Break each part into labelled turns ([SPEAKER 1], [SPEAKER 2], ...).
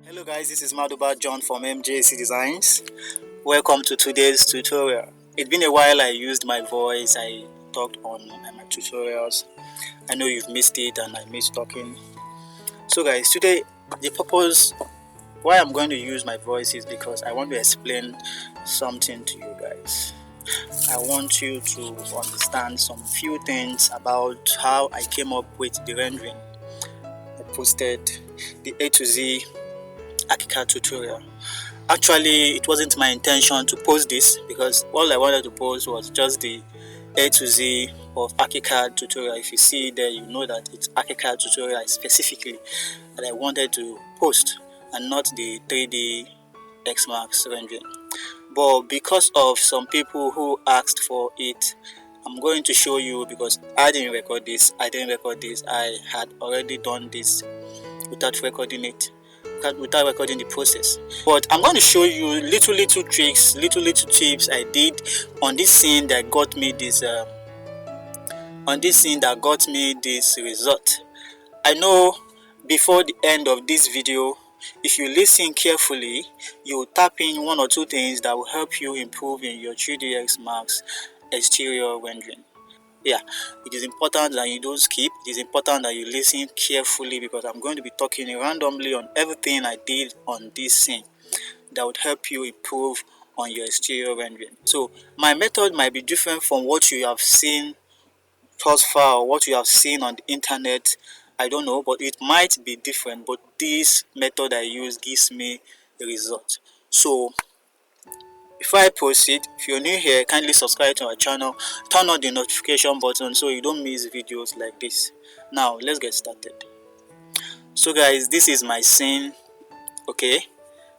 [SPEAKER 1] Hello guys, this is Maduba John from MJC Designs. Welcome to today's tutorial. It's been a while I used my voice, I talked on my tutorials. I know you've missed it and I missed talking. So guys, today the purpose why I'm going to use my voice is because I want to explain something to you guys. I want you to understand some few things about how I came up with the rendering. I posted the A to Z Archicad tutorial. Actually, it wasn't my intention to post this because all I wanted to post was just the A to Z of Archicad tutorial. If you see there, you know that it's Archicad tutorial specifically that I wanted to post and not the 3DSMAX rendering. But because of some people who asked for it, I'm going to show you because I didn't record this. I had already done this without recording it. Without recording the process, but I'm going to show you little tricks, little tips I did on this scene that got me this result. I know before the end of this video, if you listen carefully, you will tap in one or two things that will help you improve in your 3DSMAX exterior rendering. Yeah, it is important that you don't skip. It is important that you listen carefully because I'm going to be talking randomly on everything I did on this scene that would help you improve on your exterior rendering. So my method might be different from what you have seen thus far or what you have seen on the internet. I don't know, but it might be different. But this method I use gives me a result. So before I proceed, if you're new here, kindly subscribe to our channel, turn on the notification button so you don't miss videos like this. Now let's get started. So guys, this is my scene. Okay,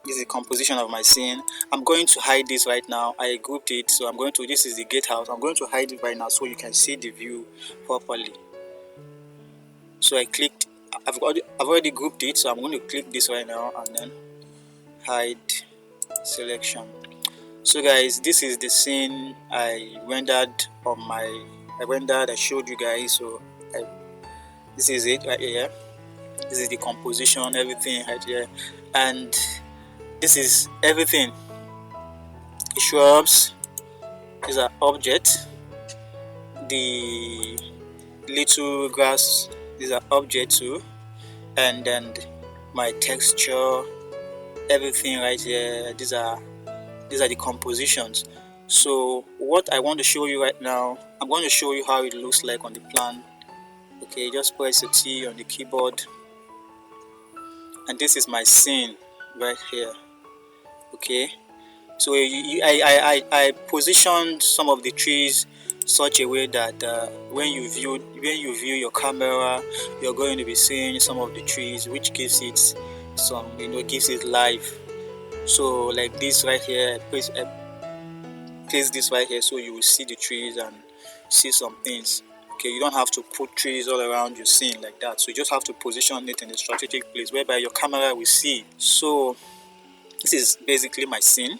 [SPEAKER 1] this is the composition of my scene. I'm going to hide this right now. I grouped it, so this is the gatehouse. I'm going to hide it right now so you can see the view properly. So I clicked, I've already grouped it, so I'm going to click this right now and then hide selection. So guys, this is the scene I showed you guys. So this is it right here. This is the composition, everything right here, and this is everything. The shrubs, these are objects. The little grass, these are objects too, and then my texture, everything right here. These are the compositions. So what I want to show you right now, I'm going to show you how it looks like on the plan. Okay, just press a T on the keyboard, and this is my scene right here. Okay, so I positioned some of the trees such a way that when you view your camera, you're going to be seeing some of the trees, which gives it some, gives it life. So like this right here, place this right here so you will see the trees and see some things. Okay, you don't have to put trees all around your scene like that, so you just have to position it in a strategic place whereby your camera will see it. So this is basically my scene,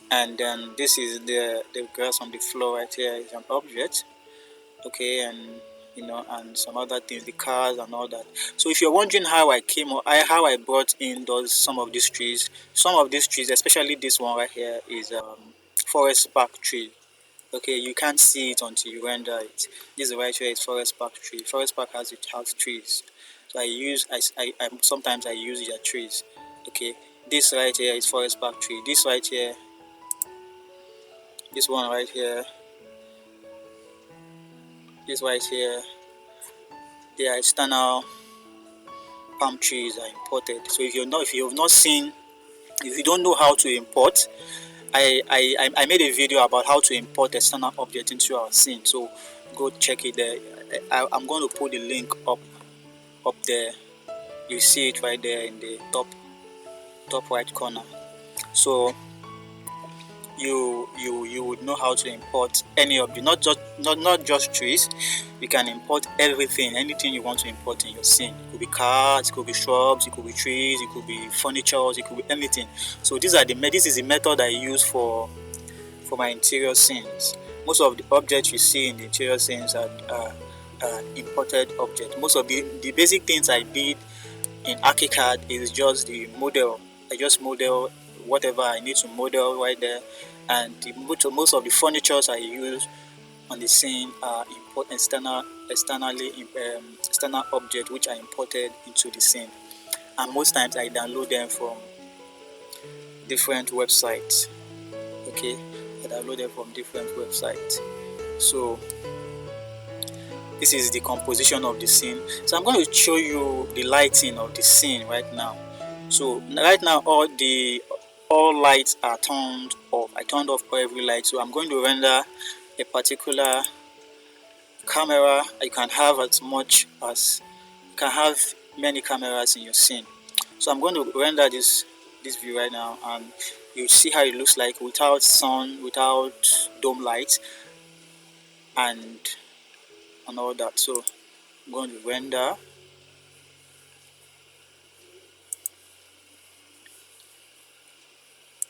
[SPEAKER 1] and then this is the grass on the floor right here is an object. Okay, and and some other things, the cars and all that. So if you're wondering how I brought in some of these trees, especially this one right here, is forest park tree. Okay, you can't see it until you render it. This right here is forest park tree. Forest park has trees, so sometimes I use their trees. Okay, this right here is forest park tree. This right here, this one right here, this right here, they are external palm trees are imported. So if you don't know how to import, I made a video about how to import external object into our scene, so go check it there. I'm going to put the link up there. You see it right there in the top right corner. So you would know how to import any object, not just trees. You can import everything, anything you want to import in your scene. It could be cars, it could be shrubs, it could be trees, it could be furniture, it could be anything. So this is the method I use for my interior scenes. Most of the objects you see in the interior scenes are imported objects. Most of the basic things I did in Archicad is just the model. I just model whatever I need to model right there, and most of the furnitures I use on the scene are external object which I imported into the scene, and most times I download them from different websites. Okay, I download them from different websites. So this is the composition of the scene. So I'm going to show you the lighting of the scene right now. So right now all lights are turned off. I turned off every light. So I'm going to render a particular camera. You can have many cameras in your scene. So I'm going to render this view right now, and you see how it looks like without sun, without dome light, and all that. So I'm going to render.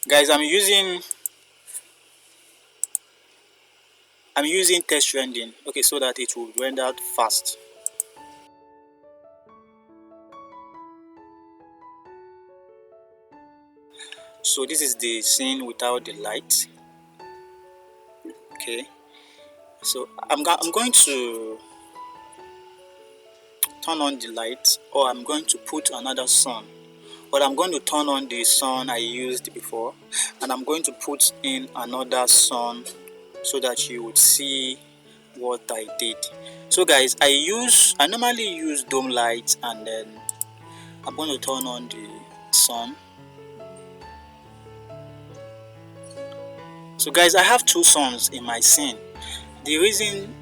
[SPEAKER 1] Guys, I'm using test rendering, okay, so that it will render fast. So this is the scene without the light. Okay, so I'm going to turn on the light, or I'm going to put another sun, but I'm going to turn on the sun I used before, and I'm going to put in another sun so that you would see what I did. So guys, I normally use dome light, and then I'm going to turn on the sun. So guys, I have two suns in my scene. The reason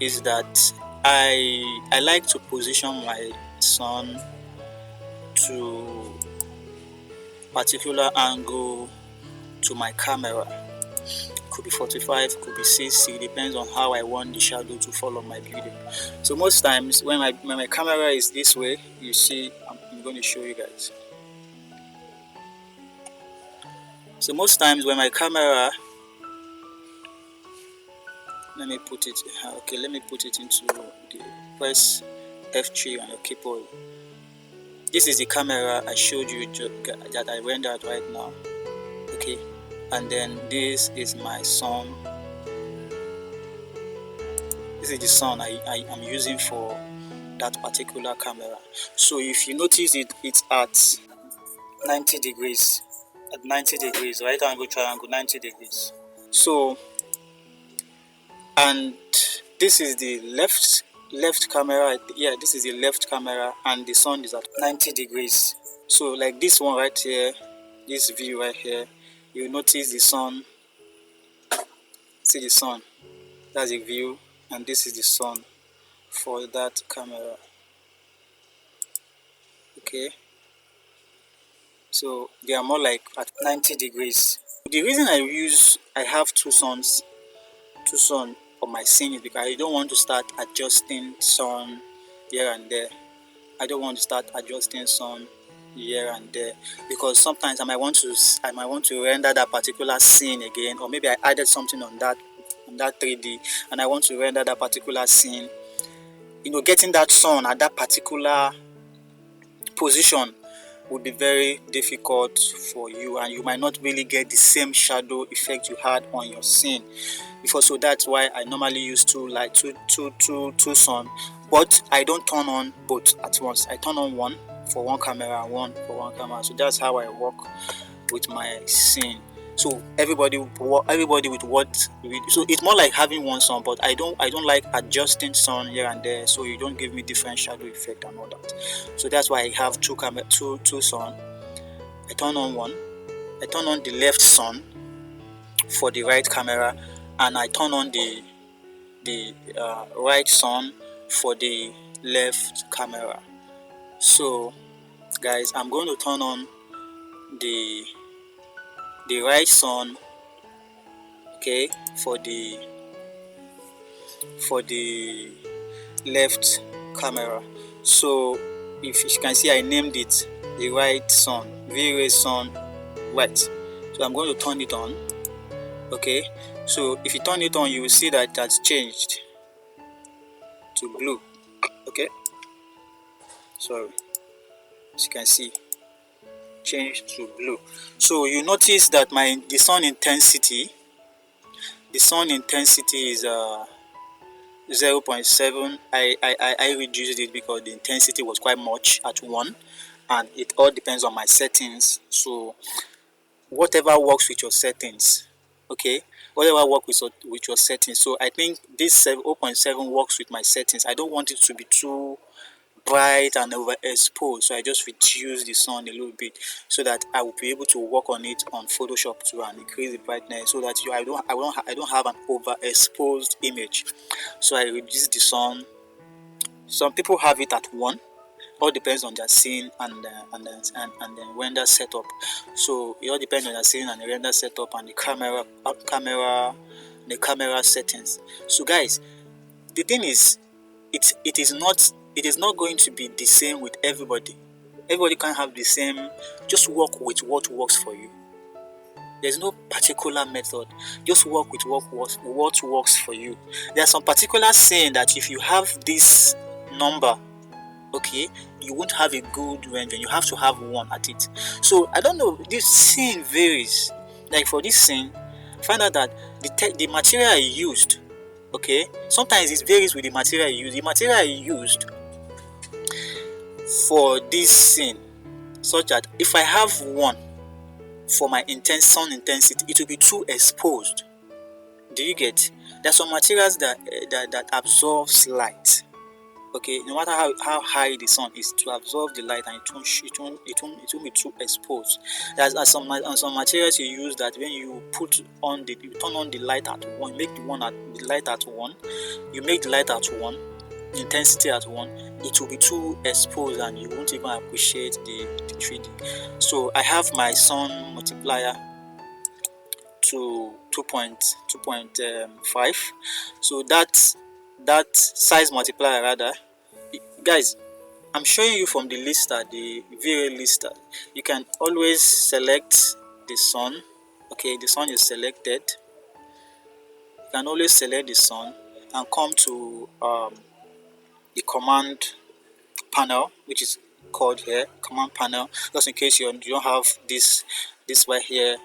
[SPEAKER 1] is that I like to position my sun to particular angle to my camera. Could be 45, could be 60, depends on how I want the shadow to fall on my building. So most times when my camera is this way, you see, I'm going to show you guys. So most times when my camera, let me put it into the press F3 on your keyboard. This is the camera I showed you that I rendered right now. Okay, and then this is my sun. This is the sun I am using for that particular camera. So if you notice it's at 90 degrees. At 90 degrees, right angle triangle, 90 degrees. So, and this is the left camera. Yeah, this is the left camera, and the sun is at 90 degrees. So like this one right here, this view right here, you notice the sun. See the sun, that's the view, and this is the sun for that camera. Okay, so they are more like at 90 degrees. The reason I have two suns on my scene is because I don't want to start adjusting sun here and there. I don't want to start adjusting sun here and there, because sometimes I might want to render that particular scene again, or maybe I added something on that 3D, and I want to render that particular scene. Getting that sun at that particular position would be very difficult for you, and you might not really get the same shadow effect you had on your scene before. So that's why I normally use two sun, but I don't turn on both at once. I turn on one for one camera and one for one camera. So that's how I work with my scene. So everybody with what, so it's more like having one sun, but I don't like adjusting sun here and there, so you don't give me different shadow effect and all that. So that's why I have two sun. I turn on one, I turn on the left sun for the right camera, and I turn on the right sun for the left camera. So guys, I'm going to turn on the right sun, okay, for the left camera. So if you can see, I named it the right sun, Vray sun right. So I'm going to turn it on. Okay, so if you turn it on, you will see that it has changed to blue. Okay, sorry. as you can see, change to blue. So you notice that the sun intensity is 0.7. I reduced it because the intensity was quite much at 1, and it all depends on my settings. So whatever works with your settings, okay, whatever works with your settings. So I think this 0.7 works with my settings. I don't want it to be too bright and overexposed, so I just reduce the sun a little bit so that I will be able to work on it on Photoshop too and increase the brightness so that I don't have an overexposed image. So I reduce the sun. Some people have it at 1. All depends on their scene and the render setup. So it all depends on their scene and the render setup and the camera settings. So guys, the thing is, it is not going to be the same with everybody. Everybody can't have the same. Just work with what works for you. There's no particular method. Just work with what works for you. There's some particular saying that if you have this number, okay, you won't have a good range and you have to have 1 at it. So I don't know, this scene varies. Like for this scene, find out that the material I used, okay, sometimes it varies with the material I used. The material I used for this scene, such that if I have 1 for my sun intensity, it will be too exposed. Do you get? There are some materials that absorbs light. Okay, no matter how high the sun is, to absorb the light, and it won't be too exposed. There's some materials you use that when you turn on the light at 1, make the light at 1, you make the light at 1, intensity at 1, it will be too exposed and you won't even appreciate the 3D. So I have my sun multiplier to 2.5. So that size multiplier rather, guys, I'm showing you from the lister, the Vray lister. You can always select the sun. Okay, the sun is selected. You can always select the sun and come to the command panel, which is called here command panel, just in case you don't have this right here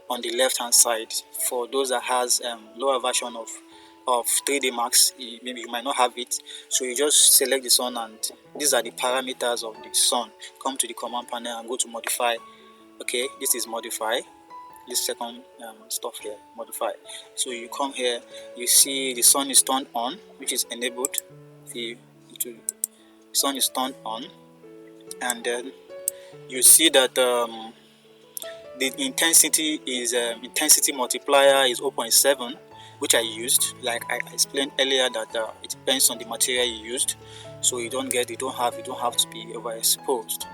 [SPEAKER 1] on the left hand side. For those that has lower version of 3DSMAX, maybe you might not have it, so you just select the sun and these are the parameters of the sun. Come to the command panel and go to modify. Okay, this is modify, this second stuff here, modify. So you come here, you see the sun is turned on, which is enabled. The sun is turned on, and then you see that the intensity is intensity multiplier is 0.7, which I used. Like I explained earlier, that it depends on the material you used, so you don't have to be overexposed.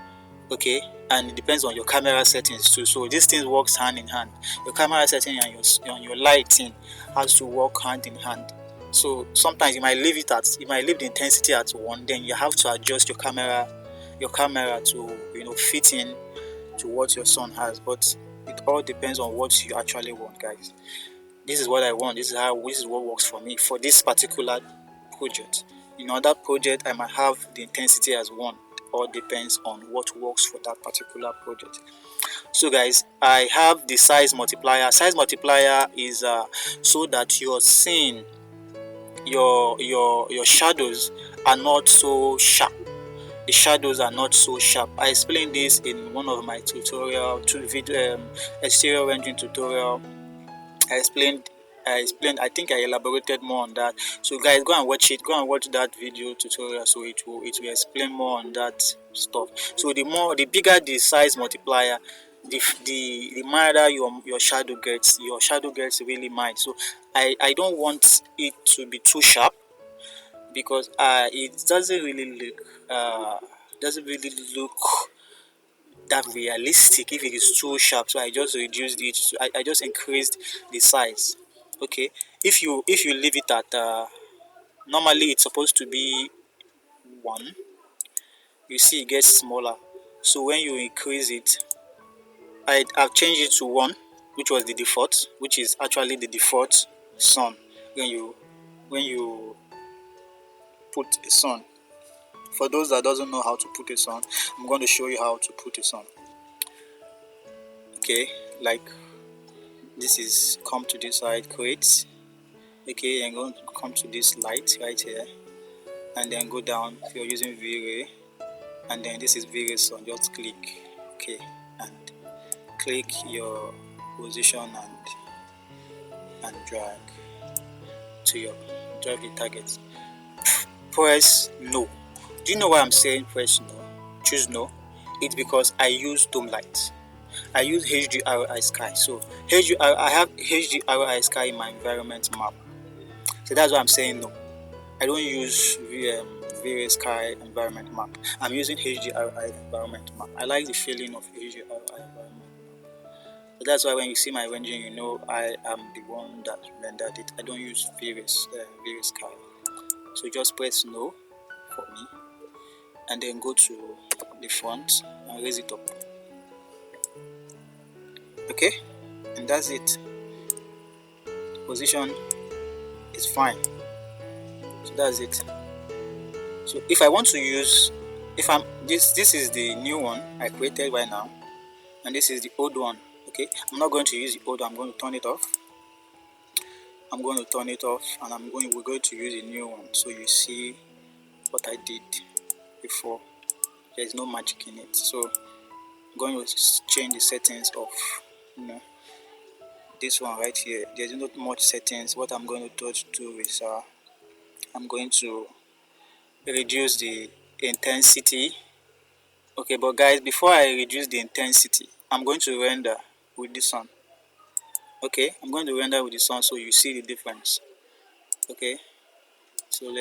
[SPEAKER 1] Okay, and it depends on your camera settings too. So these things works hand in hand. Your camera setting and your lighting has to work hand in hand. So sometimes you might leave the intensity at 1, then you have to adjust your camera to fit in to what your sun has. But it all depends on what you actually want, guys. This is what I want. This is what works for me for this particular project. In other project, I might have the intensity as 1. All depends on what works for that particular project. So guys, I have the size multiplier. Size multiplier is so that your scene, your shadows are not so sharp. The shadows are not so sharp. I explained this in one of my exterior rendering tutorial. I think I elaborated more on that. So guys, go and watch that video tutorial, so it will explain more on that stuff. So the bigger the size multiplier, the milder your shadow gets. Your shadow gets really mild. So I don't want it to be too sharp, because it doesn't really look that realistic if it is too sharp. So I just reduced it. I just increased the size. Okay, if you leave it at normally it's supposed to be 1, you see it gets smaller. So when you increase it, I've changed it to 1, which was the default, which is actually the default sun when you put a sun. For those that doesn't know how to put it on, I'm going to show you how to put it on. Okay, like this is come to this side, create. Okay, I'm going to come to this light right here, and then go down. If you're using Vray, and then this is Vray, so just click. Okay, and click your position and drag the target. Press no. Do you know why I'm saying press no? Choose no. It's because I use dome lights. I use HDRI sky. So I have HDRI sky in my environment map. So that's why I'm saying no. I don't use various sky environment map. I'm using HDRI environment map. I like the feeling of HDRI environment map. So that's why when you see my rendering, you know I am the one that rendered it. I don't use various sky. So just press no for me, and then go to the front and raise it up. Okay, and that's it. Position is fine. So that's it. So if I want to use, this is the new one I created right now, and this is the old one. Okay, I'm not going to use the old one. I'm going to turn it off. And we're going to use a new one, so you see what I did before. There's no magic in it. So I'm going to change the settings of this one right here. There's not much settings. What I'm going to do is I'm going to reduce the intensity. Okay, but guys, before I reduce the intensity, I'm going to render with the sun. Okay, I'm going to render with the sun so you see the difference. Okay, so I'm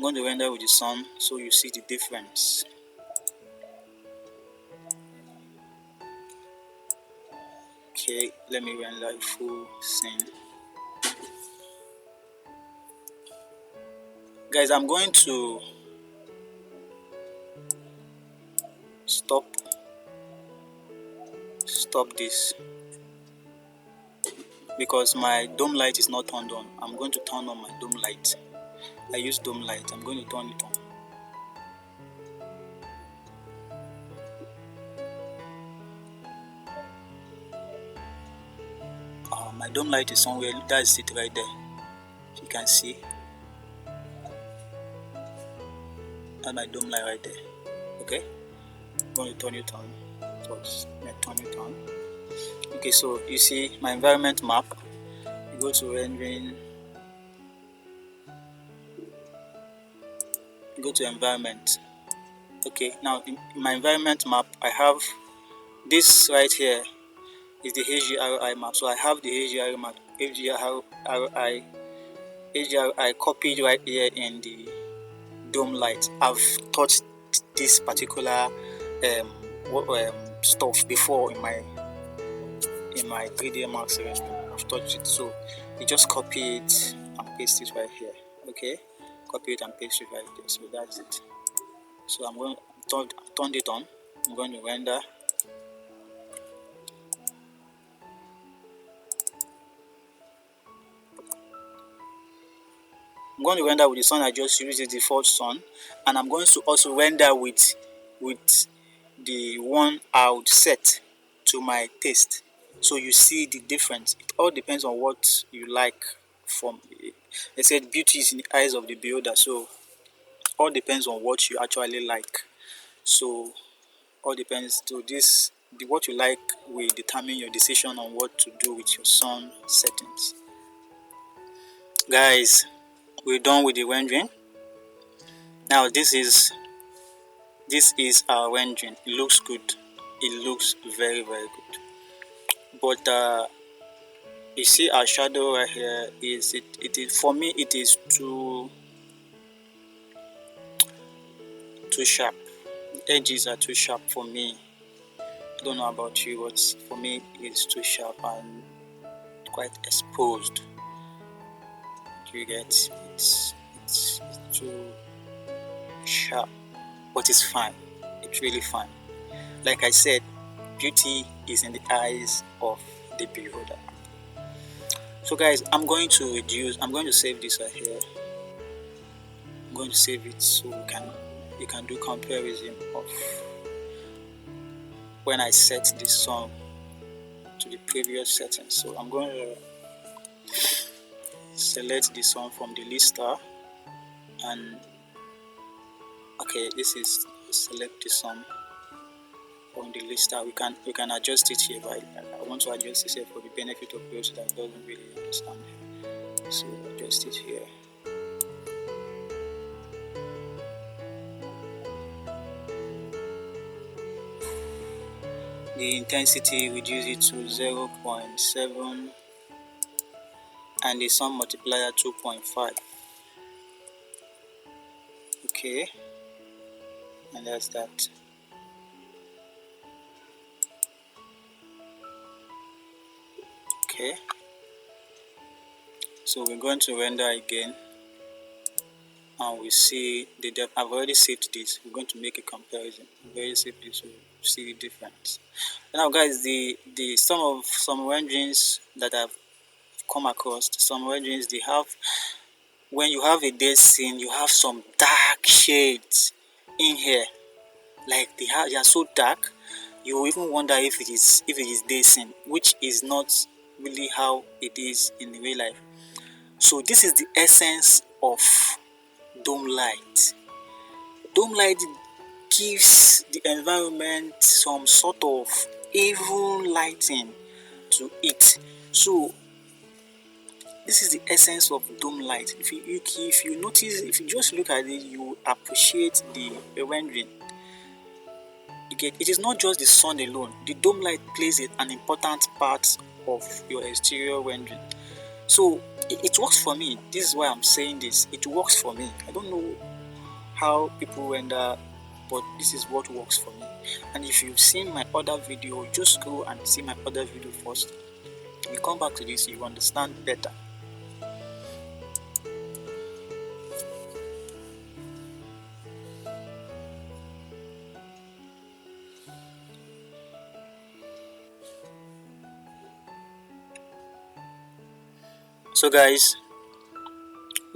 [SPEAKER 1] going to render with the sun so you see the difference. Okay, let me render a full scene. Guys, I'm going to stop this because my dome light is not turned on. I'm going to turn on my dome light. I use dome light. I'm going to turn it on. My dome light is somewhere. That's it right there. You can see. That's my dome light right there. Okay, I'm going to turn it on. Turn it on. Okay, so you see my environment map. You go to rendering. You go to environment. Okay, now in my environment map, I have this right here is the HDRI map. So I have the HDRI map, HDRI copied right here in the dome light. I've touched this particular stuff before in my 3DSMAX series. I've touched it, so you just copy it and paste it right here. Okay, copy it and paste it right there. So that's it. So I'm going to turn it on. I'm going to render. I'm going to render with the sun I just used, the default sun, and I'm going to also render with the one I would set to my taste. So you see the difference. It all depends on what you like from it. They said beauty is in the eyes of the beholder, so all depends on what you actually like. So all depends to this. What you like will determine your decision on what to do with your sun settings. Guys, we're done with the rendering. Now this is our rendering. It looks good. It looks very, very good. But you see our shadow right here is for me it is too sharp. The edges are too sharp for me. I don't know about you, but for me it's too sharp and quite exposed. You get it's too sharp, but it's fine. It's really fine. Like I said, beauty is in the eyes of the beholder. So guys, I'm going to save this right here. going to save it so you can do comparison of when I set the song to the previous settings. So I'm going to select the song from the lister, and okay, this is select the song from the lister. We can adjust it here, but I want to adjust it here for the benefit of those that doesn't really understand. So adjust it here. The intensity, reduce it to 0.7, and the sum multiplier 2.5. Okay, and that's that. Okay, so we're going to render again, and we see the depth. I've already saved this. We're going to make a comparison. I've already saved this to see the difference. Now guys, the some renderings that I've come across, some renderings, they have, when you have a dead scene, you have some dark shades in here, like they are so dark you will even wonder if it is dead scene, which is not really how it is in real life. So this is the essence of dome light. Dome light gives the environment some sort of even lighting to it. So this is the essence of dome light. If you notice, if you just look at it, you appreciate the rendering. It is not just the sun alone. The dome light plays an important part of your exterior rendering. So it works for me. This is why I'm saying this. It works for me. I don't know how people render, but this is what works for me. And if you've seen my other video, just go and see my other video first. You come back to this, you understand better. So guys,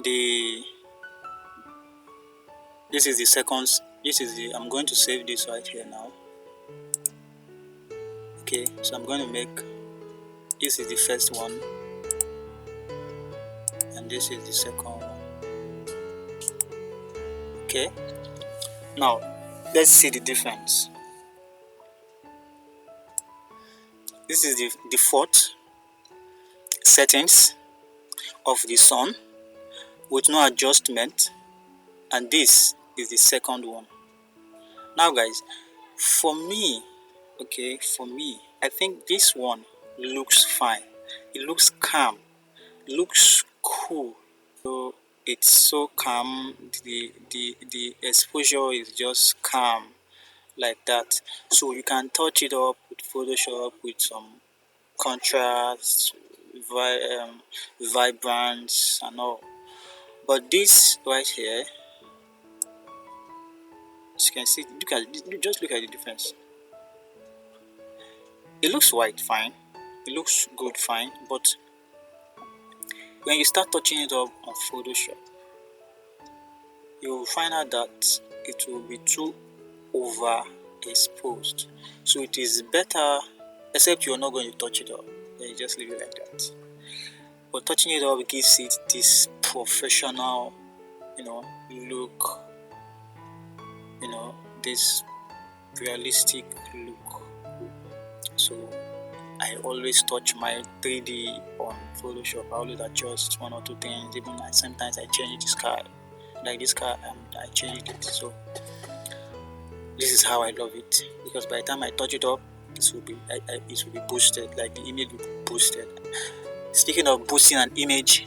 [SPEAKER 1] this is the second. I'm going to save this right here now. Okay, so I'm going to make, this is the first one, and this is the second one. Okay, now let's see the difference. This is the default settings of the sun with no adjustment, and this is the second one. Now guys, for me, I think this one looks fine. It looks calm, looks cool. So it's so calm. The exposure is just calm like that. So you can touch it up with Photoshop with some contrast, vibrance and all. But this right here, as you can see, just look at the difference. It looks white, fine. It looks good, fine. But when you start touching it up on Photoshop, you will find out that it will be too overexposed. So it is better, except you're not going to touch it up, then you just leave it like that. But touching it up gives it this professional, look, this realistic look. So I always touch my 3D on Photoshop. I always adjust one or two things. Even sometimes I change the sky. Like this car, I changed it. So this is how I love it, because by the time I touch it up, it will be boosted. Like the image will be boosted. Speaking of boosting an image,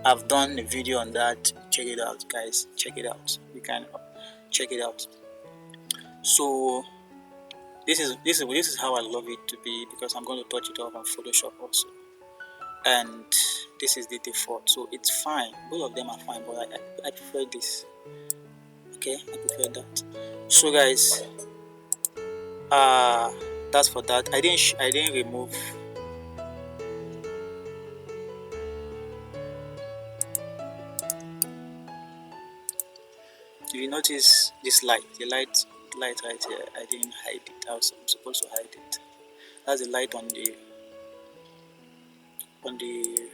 [SPEAKER 1] I've done a video on that. Check it out, guys. Check it out. You can check it out. So this is how I love it to be, because I'm going to touch it up on Photoshop also. And this is the default, so it's fine. Both of them are fine, but I prefer this. Okay, I prefer that. So guys, that's for that. I didn't remove. If you notice this light, the light right here, I didn't hide it. I'm supposed to hide it. That's the light on the on the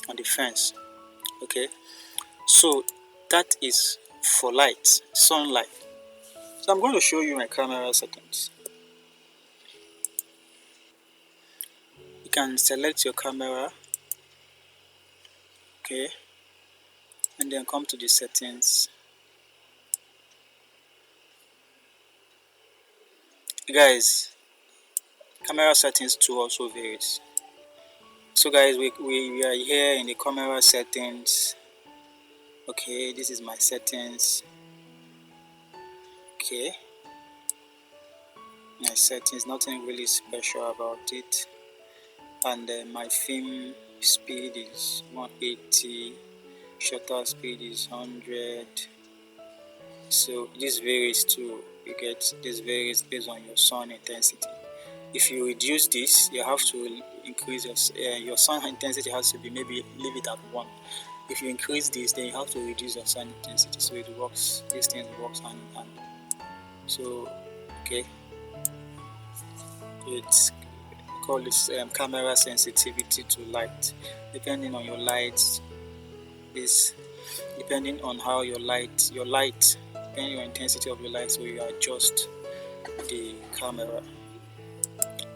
[SPEAKER 1] on the fence. Okay, so that is for light, sunlight. So I'm going to show you my camera settings. You can select your camera, okay, and then come to the settings. Guys, camera settings too also varies. So guys, we are here in the camera settings. Okay, this is my settings. Okay, my settings, nothing really special about it. And my film speed is 180, shutter speed is 100. So this varies too. You get this varies based on your sun intensity. If you reduce this, you have to increase your sun intensity has to be, maybe leave it at 1. If you increase this, then you have to reduce your sun intensity, so it works. These things works hand in hand. So okay, it's called it camera sensitivity to light. Depending on your light, is depending on how your light, depending on your intensity of your light, so you adjust the camera.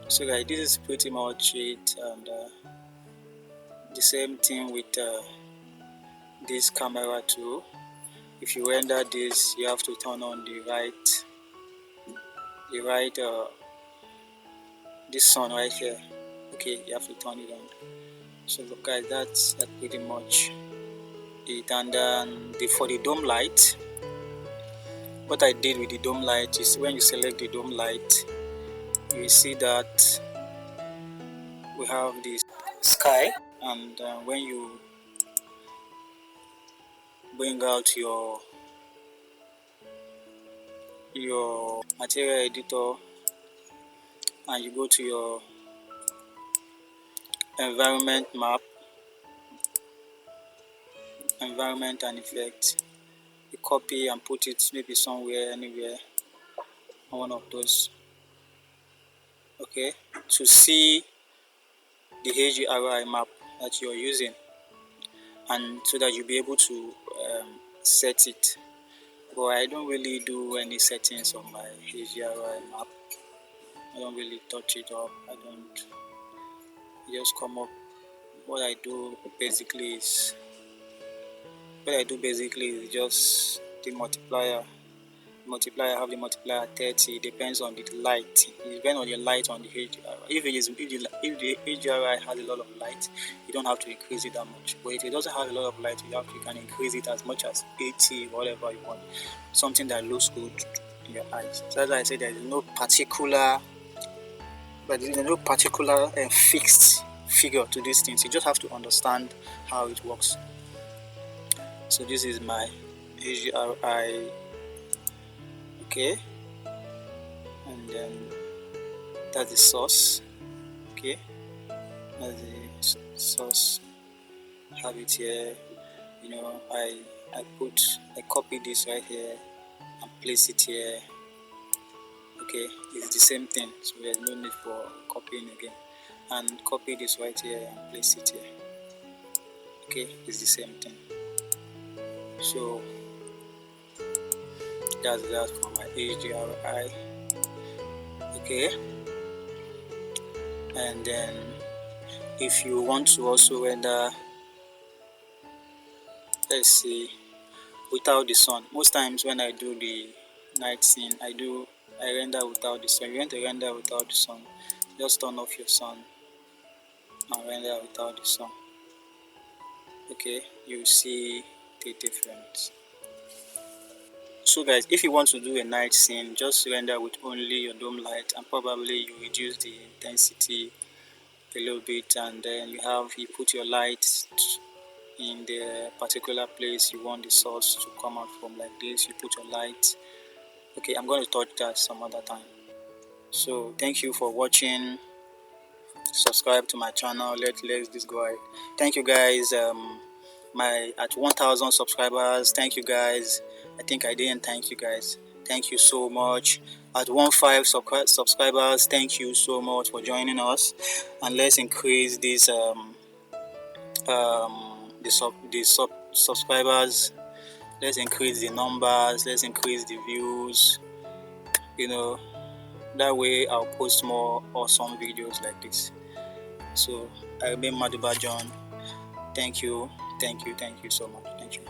[SPEAKER 1] So guys, this is pretty much it, and the same thing with this camera too. If you render this, you have to turn on the right this sun right here. Okay, you have to turn it on. So look guys, that's pretty much it. And for the dome light, what I did with the dome light is, when you select the dome light, you will see that we have this sky, and when you bring out your material editor and you go to your environment map, environment and effect, you copy and put it maybe somewhere, anywhere on one of those, okay, to see the HDRI map that you're using, and so that you'll be able to set it. But I don't really do any settings on my HDRI map. I don't really touch it up. I don't just come up. What I do basically is just the multiplier. I have the multiplier 30. Depends on the light. It depends on the light on the HDRI. If the HDRI has a lot of light, you don't have to increase it that much. But if it doesn't have a lot of light, you can increase it as much as 80, whatever you want. Something that looks good in your eyes. So as I said, there is no particular fixed figure to these things. You just have to understand how it works. So this is my HDRI, okay, and then that's the source, okay, that's the source. Have it here. I copy this right here and place it here. Okay, it's the same thing, so there's no need for copying again. And copy this right here and place it here. Okay, it's the same thing. So that's that for my HDRI. Okay, and then if you want to also render, let's see, without the sun. Most times when I do the night scene, I render without the sun. If you want to render without the sun, just turn off your sun and render without the sun. Okay, you see the difference. So guys, if you want to do a night scene, just render with only your dome light, and probably you reduce the intensity a little bit, and then you put your light in the particular place you want the source to come out from, like this. You put your light. Okay, I'm going to touch that some other time. So thank you for watching. Subscribe to my channel. Let's this go ahead. Thank you guys. at 1,000 subscribers. Thank you guys. I think I didn't thank you guys. Thank you so much. At 1,500 subscribers, thank you so much for joining us. And let's increase this subscribers. Let's increase the numbers. Let's increase the views. You know, that way I'll post more awesome videos like this. So I remain Maduba John. Thank you so much. Thank you.